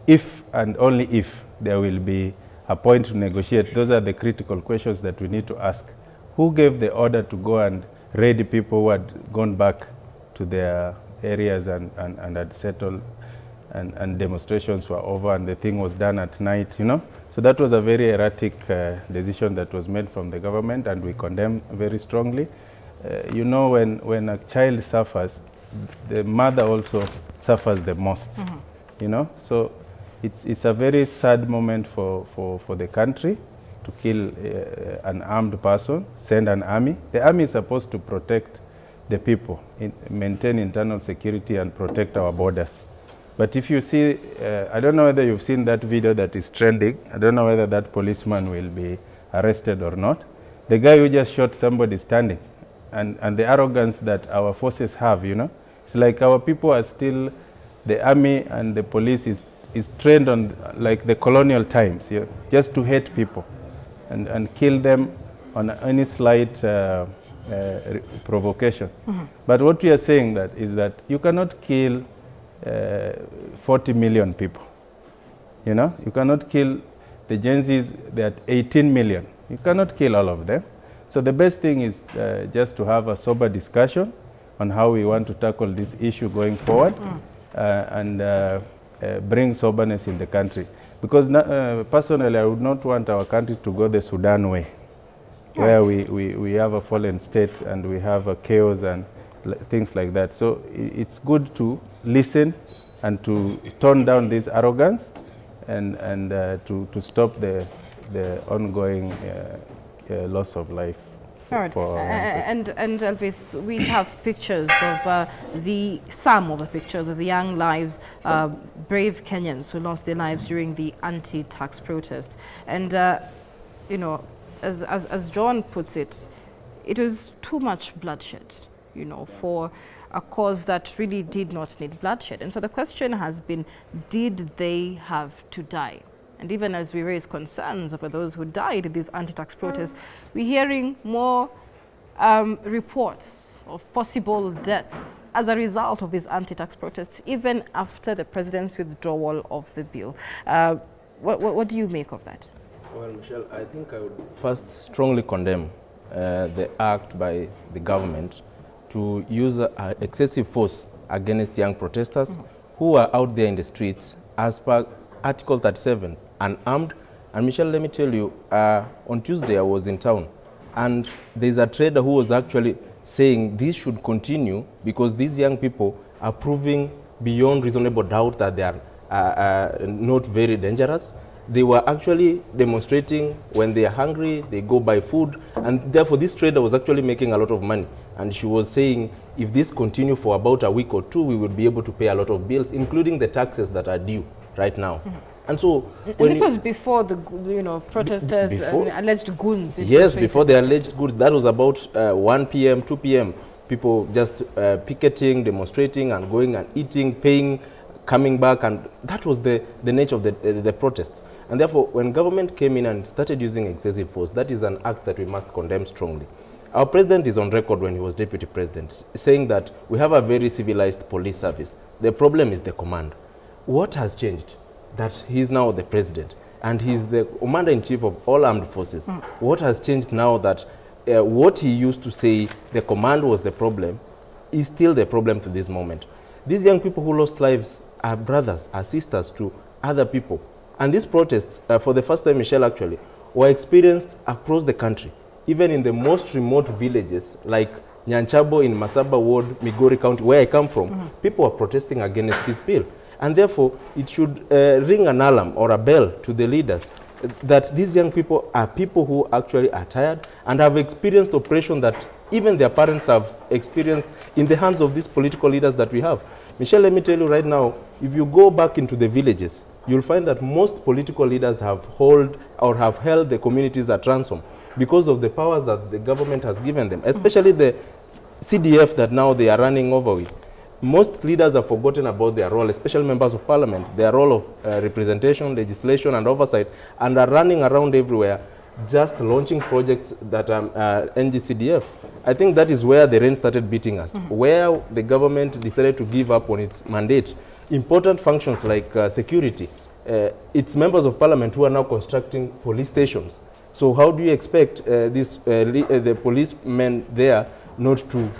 if and only if there will be a point to negotiate, those are the critical questions that we need to ask. Who gave the order to go and raid people who had gone back to their areas and had settled, and demonstrations were over and the thing was done at night, you know? So that was a very erratic decision that was made from the government, and we condemn very strongly. You know, when a child suffers, the mother also suffers the most, you know? So it's a very sad moment for the country to kill an armed person, send an army. The army is supposed to protect the people, maintain internal security and protect our borders. But if you see, I don't know whether you've seen that video that is trending. I don't know whether that policeman will be arrested or not. The guy who just shot somebody standing, and the arrogance that our forces have, you know. It's like our people are still, the army and the police is trained on like the colonial times, yeah, just to hate people and kill them on any slight provocation. But what we are saying is that you cannot kill 40 million people. You know, you cannot kill the Gen Zs, they're 18 million. You cannot kill all of them. So the best thing is just to have a sober discussion on how we want to tackle this issue going forward and bring soberness in the country. Because personally, I would not want our country to go the Sudan way, where we have a fallen state and we have a chaos and things like that. So it's good to listen and to tone down this arrogance and to stop the ongoing loss of life. All right. And Elvis, we have pictures of some of the pictures of the young lives, brave Kenyans who lost their lives during the anti-tax protest. And, you know, as John puts it, it was too much bloodshed, you know, for a cause that really did not need bloodshed. And so the question has been, did they have to die? And even as we raise concerns over those who died in these anti-tax protests, we're hearing more reports of possible deaths as a result of these anti-tax protests, even after the president's withdrawal of the bill. What do you make of that? Well, Michelle, I think I would first strongly condemn the act by the government to use excessive force against young protesters who are out there in the streets as per Article 37, unarmed. And Michelle, let me tell you, on Tuesday I was in town, and there's a trader who was actually saying this should continue because these young people are proving beyond reasonable doubt that they are not very dangerous. They were actually demonstrating when they are hungry, they go buy food, and therefore this trader was actually making a lot of money. And she was saying, if this continue for about a week or two, we would be able to pay a lot of bills, including the taxes that are due right now. And so and this was before the protesters alleged goons. Yes, before the alleged goons. That was about 1 p.m., 2 p.m. People just picketing, demonstrating, and going and eating, paying, coming back, and that was the nature of the protests. And therefore, when government came in and started using excessive force, that is an act that we must condemn strongly. Our president is on record when he was deputy president, saying that we have a very civilized police service. The problem is the command. What has changed? That he's now the president, and he's the commander-in-chief of all armed forces. What has changed now that what he used to say, the command was the problem, is still the problem to this moment? These young people who lost lives are brothers, are sisters to other people. And these protests, for the first time, Michelle, actually, were experienced across the country, even in the most remote villages, like Nyanchabo in Masaba Ward, Migori County, where I come from. People are protesting against this bill. And therefore, it should ring an alarm or a bell to the leaders that these young people are people who actually are tired and have experienced oppression that even their parents have experienced in the hands of these political leaders that we have. Michelle, let me tell you right now, if you go back into the villages, you'll find that most political leaders have held the communities at ransom because of the powers that the government has given them, especially the CDF that now they are running over with. Most leaders have forgotten about their role, especially members of parliament, their role of representation, legislation, and oversight, and are running around everywhere, just launching projects that are NGCDF. I think that is where the rain started beating us, where the government decided to give up on its mandate. Important functions like security, it's members of parliament who are now constructing police stations. So how do you expect the policemen there not to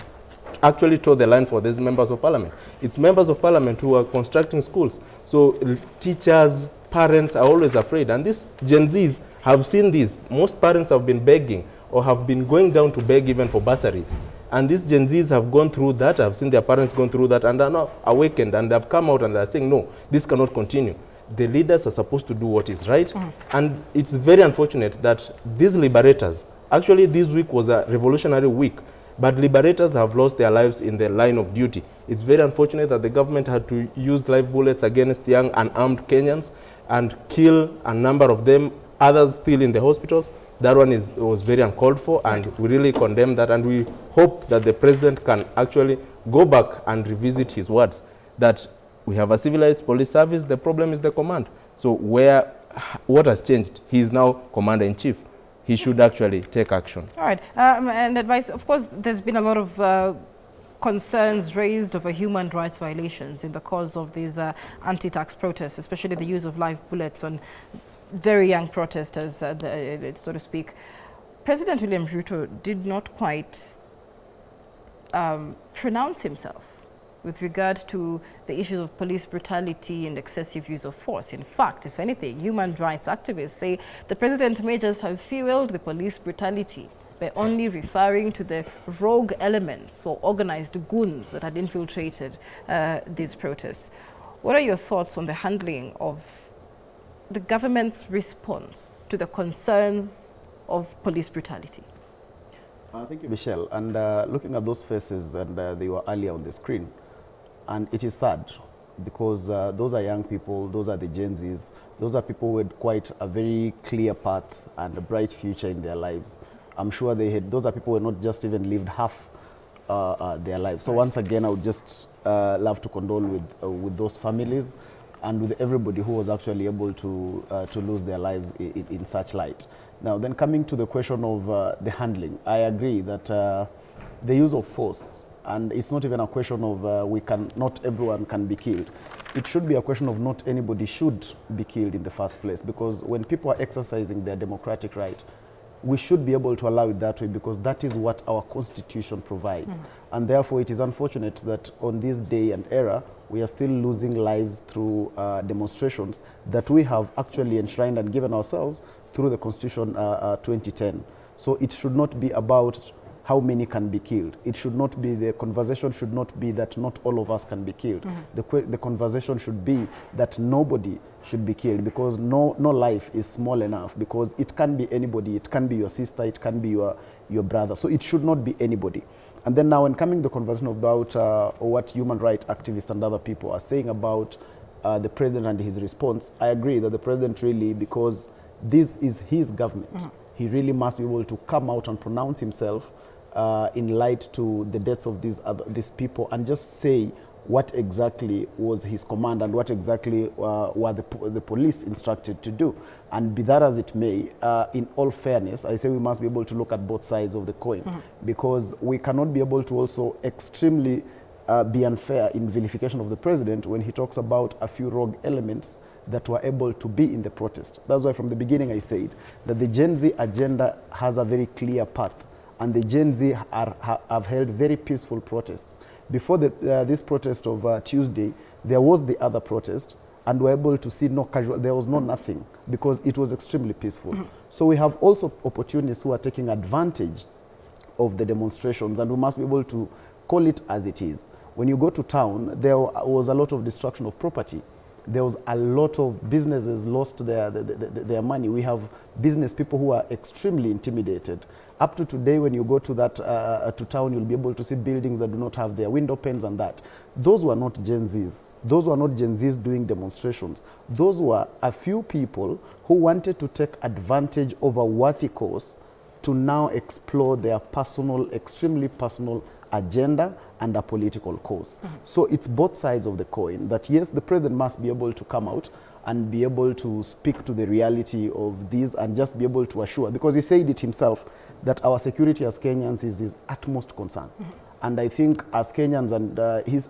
actually toe the line for these members of parliament? It's members of parliament who are constructing schools. So teachers, parents are always afraid. And these Gen Zs have seen this. Most parents have been begging or have been going down to beg even for bursaries. And these Gen Zs have gone through that, have seen their parents going through that, and are now awakened, and they've come out and they're saying, no, this cannot continue. The leaders are supposed to do what is right. And it's very unfortunate that these liberators, actually this week was a revolutionary week, but liberators have lost their lives in the line of duty. It's very unfortunate that the government had to use live bullets against young unarmed Kenyans and kill a number of them, others still in the hospitals. That one was very uncalled for, and we really condemn that, and we hope that the president can actually go back and revisit his words, that we have a civilized police service, the problem is the command. So what has changed? He is now commander-in-chief. He should actually take action. All right, and advice, of course, there's been a lot of concerns raised over human rights violations in the course of these anti-tax protests, especially the use of live bullets on very young protesters, so to speak. President William Ruto did not quite pronounce himself with regard to the issues of police brutality and excessive use of force. In fact, if anything, human rights activists say the president may just have fueled the police brutality by only referring to the rogue elements or organized goons that had infiltrated these protests. What are your thoughts on the handling of the government's response to the concerns of police brutality? Thank you, Michelle. And looking at those faces, and they were earlier on the screen, and it is sad because those are young people, those are the Gen Zs, those are people with quite a very clear path and a bright future in their lives. I'm sure those are people who had not just even lived half their lives. So once again, I would just love to condole with those families and with everybody who was actually able to lose their lives in such light. Now, then coming to the question of the handling, I agree that the use of force, and it's not even a question of not everyone can be killed. It should be a question of not anybody should be killed in the first place, because when people are exercising their democratic right, we should be able to allow it that way, because that is what our constitution provides. And therefore, it is unfortunate that on this day and era, we are still losing lives through demonstrations that we have actually enshrined and given ourselves through the Constitution 2010. So it should not be about how many can be killed. It should not be, the conversation should not be that not all of us can be killed. The conversation should be that nobody should be killed, because no life is small enough, because it can be anybody. It can be your sister, it can be your brother. So it should not be anybody. And then now, when coming to the conversation about what human rights activists and other people are saying about the president and his response, I agree that the president really, because this is his government, he really must be able to come out and pronounce himself in light to the deaths of these people, and just say what exactly was his command and what exactly were the police instructed to do. And be that as it may, in all fairness, I say we must be able to look at both sides of the coin, because we cannot be able to also extremely be unfair in vilification of the president when he talks about a few rogue elements that were able to be in the protest. That's why from the beginning I said that the Gen Z agenda has a very clear path, and the Gen Z have held very peaceful protests. Before this protest of Tuesday, there was the other protest, and we're able to see no casual, there was no nothing, because it was extremely peaceful. So we have also opportunists who are taking advantage of the demonstrations, and we must be able to call it as it is. When you go to town, there was a lot of destruction of property. There was a lot of businesses lost their money. We have business people who are extremely intimidated. Up to today, when you go to to town, you'll be able to see buildings that do not have their window panes and that. Those were not Gen Zs. Those were not Gen Zs doing demonstrations. Those were a few people who wanted to take advantage of a worthy cause to now explore their personal, extremely personal agenda and a political cause. So it's both sides of the coin, that yes, the president must be able to come out and be able to speak to the reality of these and just be able to assure, because he said it himself, that our security as Kenyans is his utmost concern. And I think as Kenyans, and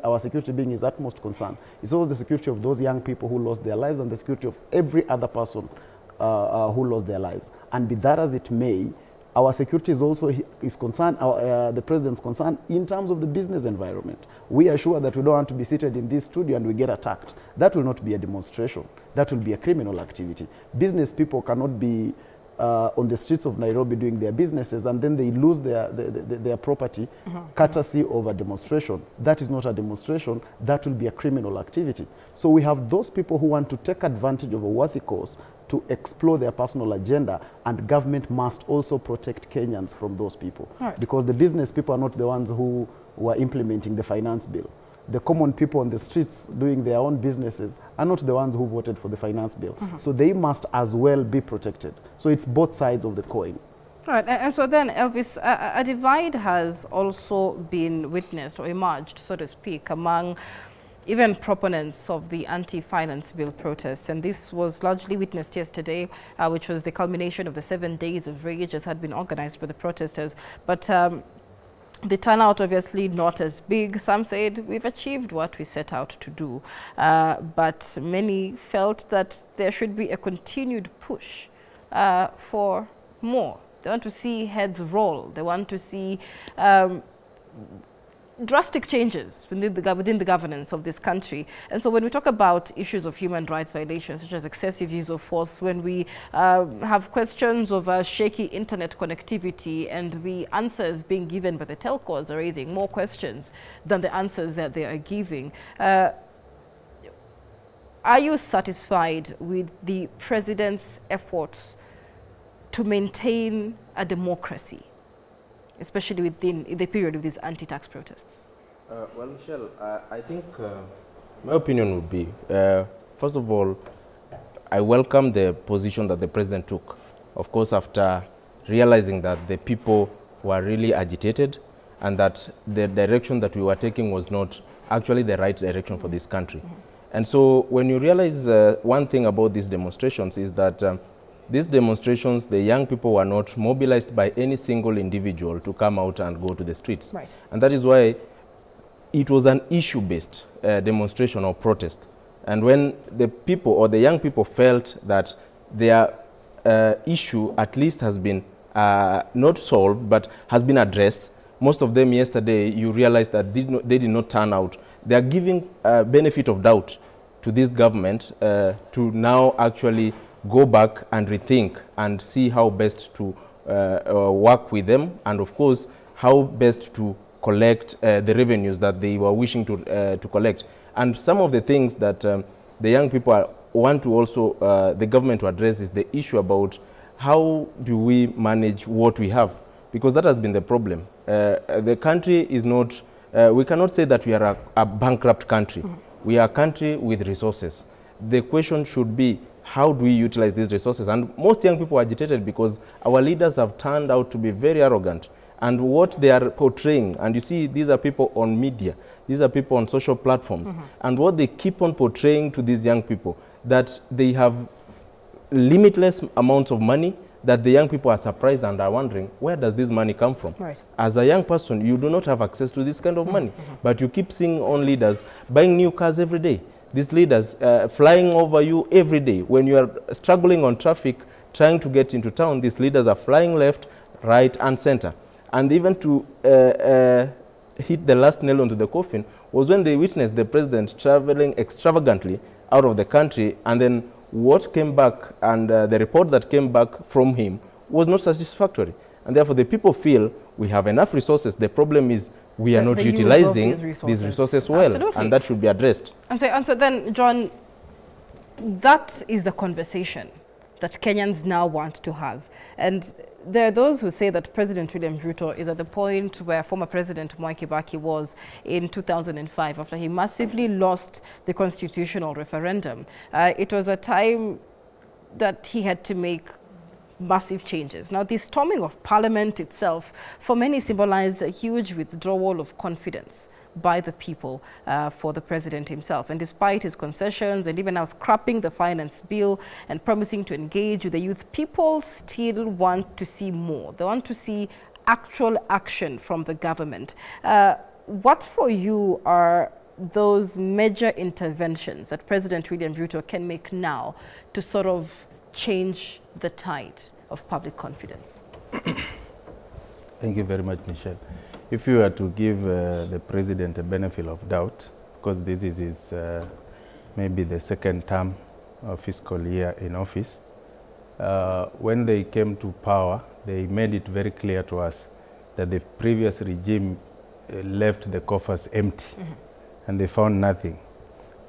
our security being his utmost concern, it's also the security of those young people who lost their lives and the security of every other person who lost their lives. And be that as it may, our security is also concerned, the president's concerned in terms of the business environment. We are sure that we don't want to be seated in this studio and we get attacked. That will not be a demonstration. That will be a criminal activity. Business people cannot be on the streets of Nairobi doing their businesses and then they lose their property courtesy of a demonstration. That is not a demonstration. That will be a criminal activity. So we have those people who want to take advantage of a worthy cause to explore their personal agenda, and government must also protect Kenyans from those people. Right. Because the business people are not the ones who are implementing the finance bill. The common people on the streets doing their own businesses are not the ones who voted for the finance bill. So they must as well be protected. So it's both sides of the coin. All right, and so then, Elvis, a divide has also been witnessed or emerged, so to speak, among even proponents of the anti-finance bill protests. And this was largely witnessed yesterday, which was the culmination of the 7 days of rage that had been organized by the protesters. But the turnout obviously not as big. Some said we've achieved what we set out to do. But many felt that there should be a continued push for more. They want to see heads roll. They want to see drastic changes within the governance of this country. And so when we talk about issues of human rights violations, such as excessive use of force, when we have questions of shaky internet connectivity and the answers being given by the telcos are raising more questions than the answers that they are giving, are you satisfied with the president's efforts to maintain a democracy, especially within the period of these anti-tax protests? Well, Michelle, I think my opinion would be, first of all, I welcome the position that the president took. Of course, after realizing that the people were really agitated and that the direction that we were taking was not actually the right direction for this country. And so when you realize one thing about these demonstrations is that these demonstrations, the young people were not mobilized by any single individual to come out and go to the streets. Right. And that is why it was an issue-based demonstration or protest. And when the people or the young people felt that their issue at least has been not solved, but has been addressed, most of them yesterday, you realize that they did not turn out. They are giving benefit of doubt to this government to now actually go back and rethink and see how best to work with them, and of course how best to collect the revenues that they were wishing to collect. And some of the things that the young people want to also the government to address is the issue about how do we manage what we have, because that has been the problem. The country is not, we cannot say that we are a bankrupt country. We are a country with resources. The question should be, how do we utilize these resources? And most young people are agitated because our leaders have turned out to be very arrogant. And what they are portraying, and you see these are people on media, these are people on social platforms, and what they keep on portraying to these young people, that they have limitless amounts of money, that the young people are surprised and are wondering, where does this money come from? Right. As a young person, you do not have access to this kind of money, but you keep seeing on leaders buying new cars every day. These leaders flying over you every day. When you are struggling on traffic, trying to get into town, these leaders are flying left, right, and center. And even to hit the last nail onto the coffin was when they witnessed the president traveling extravagantly out of the country, and then what came back and the report that came back from him was not satisfactory. And therefore, the people feel we have enough resources. The problem is we are not utilizing these resources well. Absolutely. And that should be addressed. And so then, John, that is the conversation that Kenyans now want to have. And there are those who say that President William Ruto is at the point where former President Mwai Kibaki was in 2005 after he massively lost the constitutional referendum. It was a time that he had to make massive changes. Now, the storming of Parliament itself, for many, symbolized a huge withdrawal of confidence by the people for the president himself. And despite his concessions and even now scrapping the finance bill and promising to engage with the youth, people still want to see more. They want to see actual action from the government. What for you are those major interventions that President William Ruto can make now to sort of change the tide of public confidence? Thank you very much, Michelle. If you were to give the president a benefit of doubt, because this is his maybe the second term of fiscal year in office, when they came to power, they made it very clear to us that the previous regime left the coffers empty, and they found nothing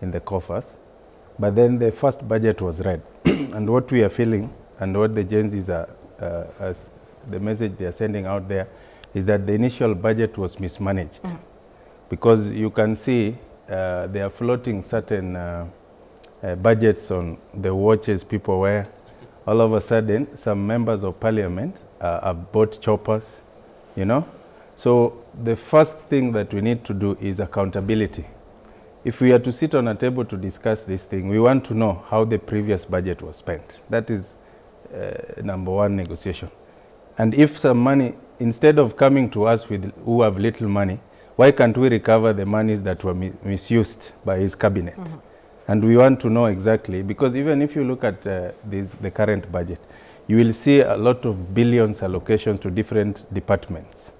in the coffers. But then the first budget was read, and what we are feeling and what the Gen Zs are, as the message they are sending out there, is that the initial budget was mismanaged. Because you can see they are floating certain budgets on the watches people wear. All of a sudden, some members of parliament have bought choppers, you know. So the first thing that we need to do is accountability. If we are to sit on a table to discuss this thing, we want to know how the previous budget was spent. That is number one negotiation. And if some money, instead of coming to us with who have little money, why can't we recover the monies that were misused by his cabinet? And we want to know exactly, because even if you look at the current budget, you will see a lot of billions allocations to different departments.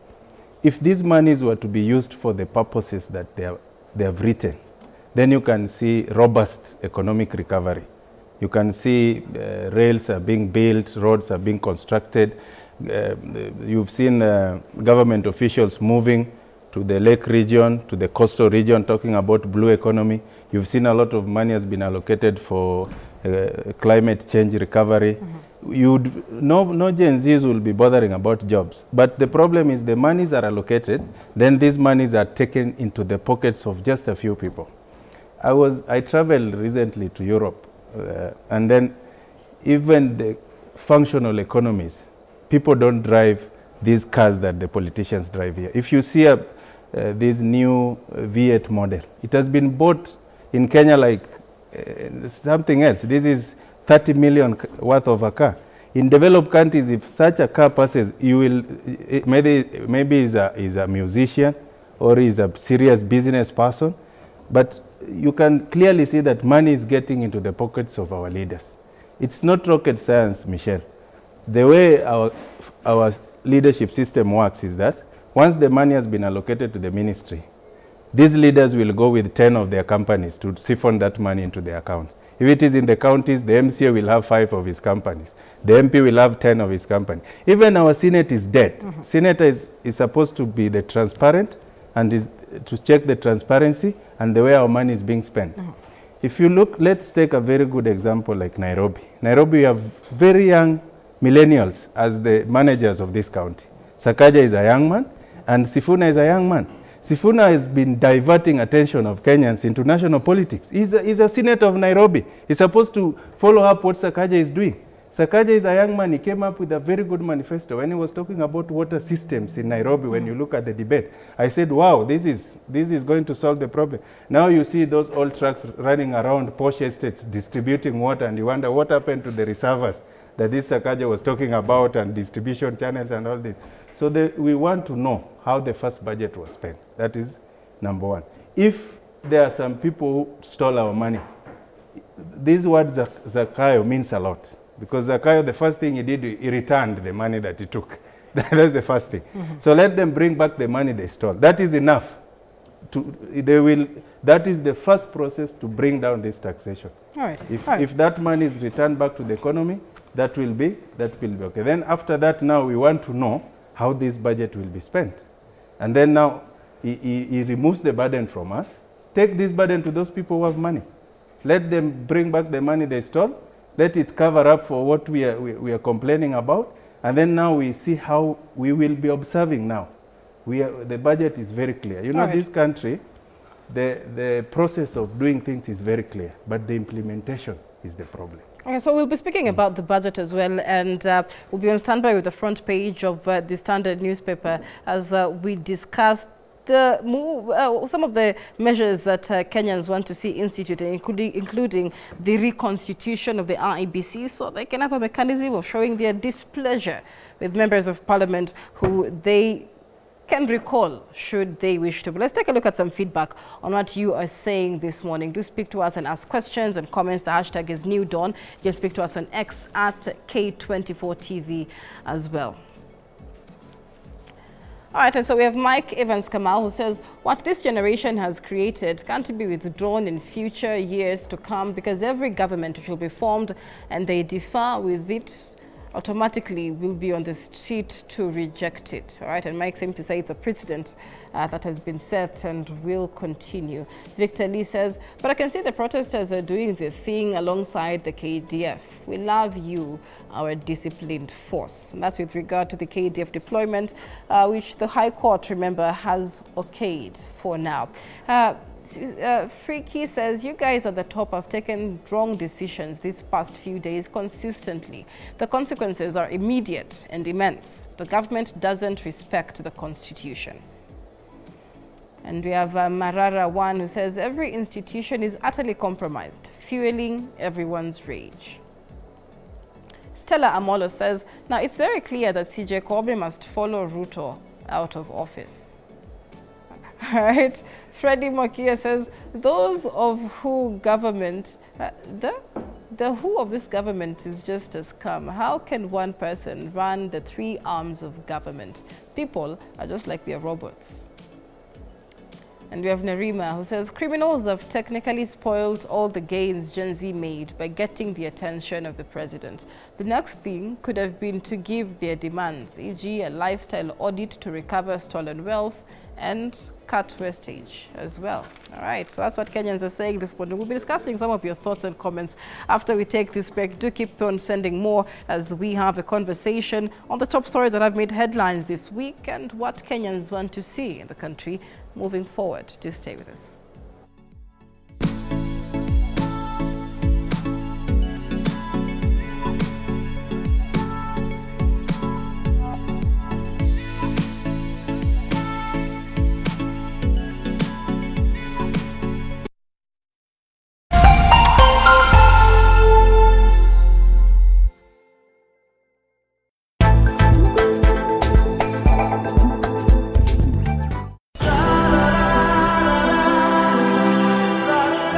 If these monies were to be used for the purposes that they have written, then you can see robust economic recovery. You can see rails are being built, roads are being constructed. You've seen government officials moving to the lake region, to the coastal region, talking about blue economy. You've seen a lot of money has been allocated for climate change recovery. No Gen Zs will be bothering about jobs. But the problem is the monies are allocated, then these monies are taken into the pockets of just a few people. I traveled recently to Europe, and then even the functional economies, people don't drive these cars that the politicians drive here. If you see this new V8 model, it has been bought in Kenya like something else. This is 30 million worth of a car. In developed countries, if such a car passes, you will maybe is a musician or is a serious business person, but you can clearly see that money is getting into the pockets of our leaders. It's not rocket science, Michelle. The way our leadership system works is that once the money has been allocated to the ministry, these leaders will go with 10 of their companies to siphon that money into their accounts. If it is in the counties, the MCA will have 5 of his companies. The MP will have 10 of his companies. Even our Senate is dead. Senator is supposed to be the transparent and is to check the transparency and the way our money is being spent. If you look, let's take a very good example like Nairobi. Nairobi, we have very young millennials as the managers of this county. Sakaja is a young man and Sifuna is a young man. Sifuna has been diverting attention of Kenyans into national politics. He's a senator of Nairobi. He's supposed to follow up what Sakaja is doing. Sakaja is a young man. He came up with a very good manifesto when he was talking about water systems in Nairobi. When you look at the debate, I said, wow, this is going to solve the problem. Now you see those old trucks running around posh estates distributing water, and you wonder what happened to the reservoirs that this Sakaja was talking about and distribution channels and all this. So we want to know how the first budget was spent. That is number one. If there are some people who stole our money, this word Zakayo means a lot. Because Zakayo, the first thing he did, he returned the money that he took. That's the first thing. So let them bring back the money they stole. That is enough. That is the first process to bring down this taxation. All right. If that money is returned back to the economy, that will be okay. Then after that, now we want to know how this budget will be spent. And then now he removes the burden from us. Take this burden to those people who have money. Let them bring back the money they stole. Let it cover up for what we are complaining about. And then now we see how we will be observing now. The budget is very clear. You know, this country, the process of doing things is very clear, but the implementation is the problem. Okay, so we'll be speaking about the budget as well, and we'll be on standby with the front page of the Standard newspaper as we discuss the move, some of the measures that Kenyans want to see instituted, including the reconstitution of the IEBC, so they can have a mechanism of showing their displeasure with members of parliament who they can recall should they wish to. But let's take a look at some feedback on what you are saying this morning. Do speak to us and ask questions and comments. The hashtag is New Dawn. You can speak to us on X at K24 TV as well. All right, and so we have Mike Evans Kamal, who says, what this generation has created can't be withdrawn in future years to come, because every government which will be formed and they differ with it automatically will be on the street to reject it. All right, and Mike seems to say it's a precedent that has been set and will continue. Victor Lee says, but I can see the protesters are doing their thing alongside the KDF. We love you, our disciplined force. And that's with regard to the KDF deployment, which the High Court, remember, has okayed for now. Freaky says, you guys at the top have taken wrong decisions these past few days consistently. The consequences are immediate and immense. The government doesn't respect the Constitution. And we have Marara One, who says, every institution is utterly compromised, fueling everyone's rage. Stella Amolo says, now it's very clear that CJ Kobe must follow Ruto out of office. All right. Freddie Mokia says, those of who government, the who of this government is just a scum. How can one person run the three arms of government? People are just like their robots. And we have Narima, who says, criminals have technically spoiled all the gains Gen Z made by getting the attention of the president. The next thing could have been to give their demands, e.g. a lifestyle audit to recover stolen wealth and cut wastage as well. All right, so that's what Kenyans are saying this morning. We'll be discussing some of your thoughts and comments after we take this break. Do keep on sending more as we have a conversation on the top stories that have made headlines this week and what Kenyans want to see in the country moving forward. Do stay with us.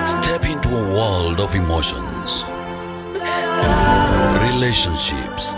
Step into a world of emotions, relationships,